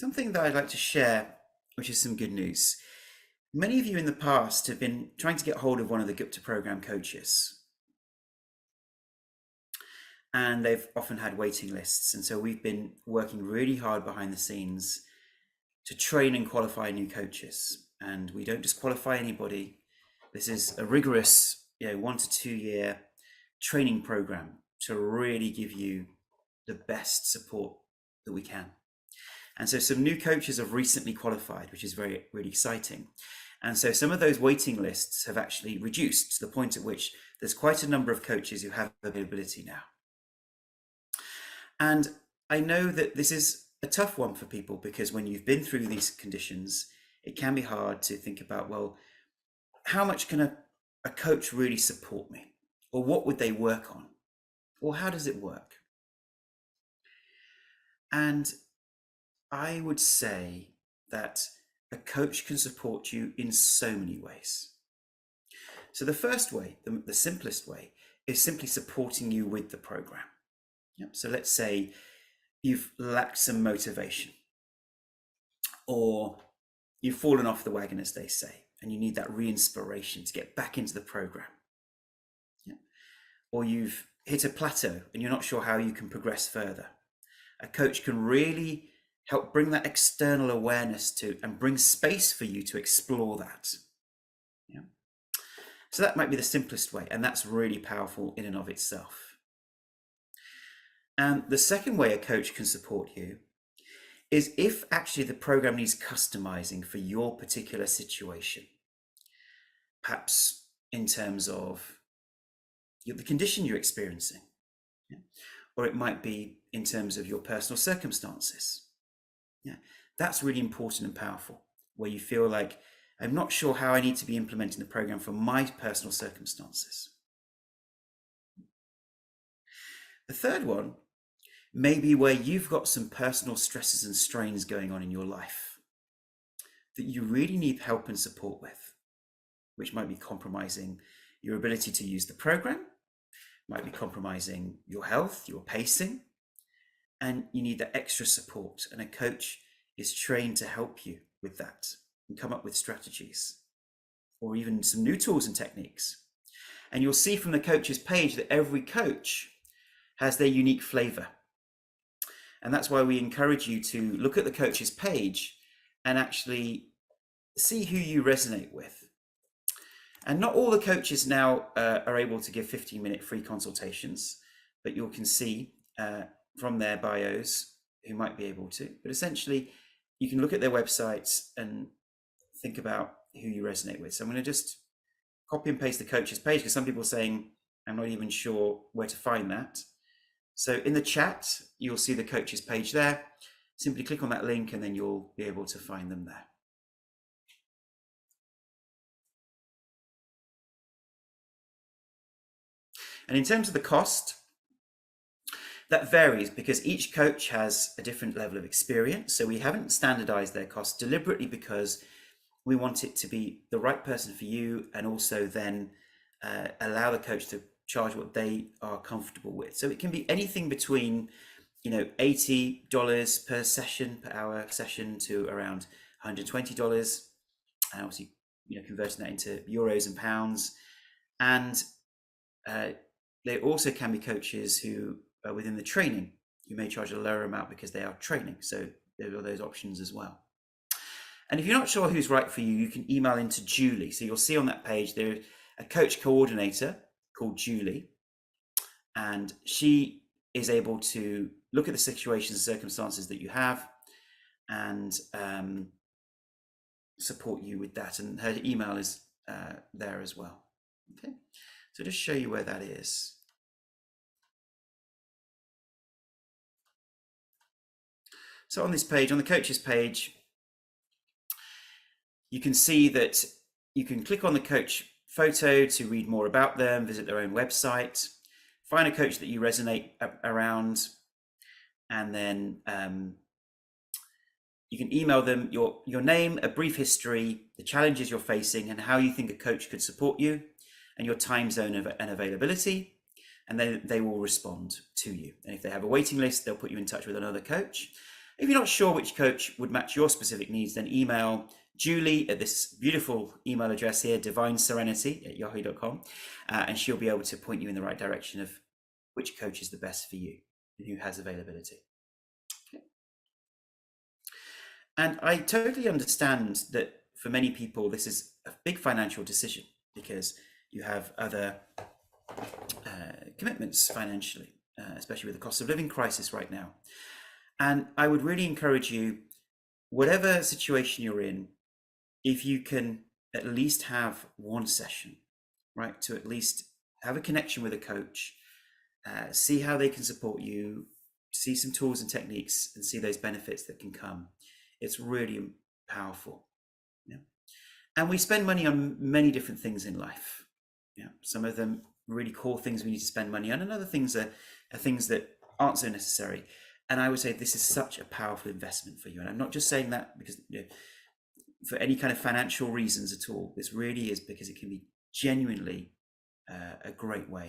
Something that I'd like to share, which is some good news. Many of you in the past have been trying to get hold of one of the Gupta Program coaches, and they've often had waiting lists. And so we've been working really hard behind the scenes to train and qualify new coaches. And we don't just qualify anybody. This is a rigorous, 1 to 2 year training program to really give you the best support that we can. And so some new coaches have recently qualified, which is really exciting. And so some of those waiting lists have actually reduced to the point at which there's quite a number of coaches who have availability now. And I know that this is a tough one for people, because when you've been through these conditions, it can be hard to think about, well, how much can a coach really support me? Or what would they work on? Or how does it work? And I would say that a coach can support you in so many ways. So the first way, the simplest way, is simply supporting you with the program. Yep. So let's say you've lacked some motivation, or you've fallen off the wagon, as they say, and you need that re-inspiration to get back into the program. Yep. Or you've hit a plateau and you're not sure how you can progress further. A coach can really help bring that external awareness to, and bring space for you to explore that. Yeah. So that might be the simplest way, and that's really powerful in and of itself. And the second way a coach can support you is if actually the program needs customizing for your particular situation. Perhaps in terms of the condition you're experiencing, yeah? Or it might be in terms of your personal circumstances. Yeah, that's really important and powerful, where you feel like, I'm not sure how I need to be implementing the program for my personal circumstances. The third one may be where you've got some personal stresses and strains going on in your life that you really need help and support with, which might be compromising your ability to use the program, might be compromising your health, your pacing, and you need that extra support. And a coach is trained to help you with that and come up with strategies, or even some new tools and techniques. And you'll see from the coach's page that every coach has their unique flavor. And that's why we encourage you to look at the coach's page and actually see who you resonate with. And not all the coaches now are able to give 15-minute free consultations, but you can see from their bios who might be able to. But essentially, you can look at their websites and think about who you resonate with. So I'm going to just copy and paste the coach's page, because some people are saying, I'm not even sure where to find that. So in the chat, you'll see the coach's page there. Simply click on that link and then you'll be able to find them there. And in terms of the cost, that varies because each coach has a different level of experience. So we haven't standardized their costs deliberately, because we want it to be the right person for you, and also then allow the coach to charge what they are comfortable with. So it can be anything between, $80 per session, per hour session, to around $120. And obviously, converting that into euros and pounds. And there also can be coaches who are within the training who may charge a lower amount because they are training. So there are those options as well. And if you're not sure who's right for you, you can email into Julie. So you'll see on that page there a coach coordinator called Julie, and she is able to look at the situations and circumstances that you have and support you with that. And her email is there as well. Okay, so just show you where that is. So on this page, on the coach's page, you can see that you can click on the coach photo to read more about them, visit their own website, find a coach that you resonate around, and then you can email them your name, a brief history, the challenges you're facing, and how you think a coach could support you, and your time zone and availability, and then they will respond to you. And if they have a waiting list, they'll put you in touch with another coach. If you're not sure which coach would match your specific needs, then email Julie at this beautiful email address here, divineserenity@yahoo.com, and she'll be able to point you in the right direction of which coach is the best for you and who has availability. Okay. And I totally understand that for many people, this is a big financial decision because you have other commitments financially, especially with the cost of living crisis right now. And I would really encourage you, whatever situation you're in, if you can at least have one session, right, to at least have a connection with a coach, see how they can support you, see some tools and techniques, and see those benefits that can come. It's really powerful. Yeah. And we spend money on many different things in life. Yeah. Some of them really core things we need to spend money on, and other things are things that aren't so necessary. And I would say this is such a powerful investment for you. And I'm not just saying that because for any kind of financial reasons at all. This really is because it can be genuinely a great way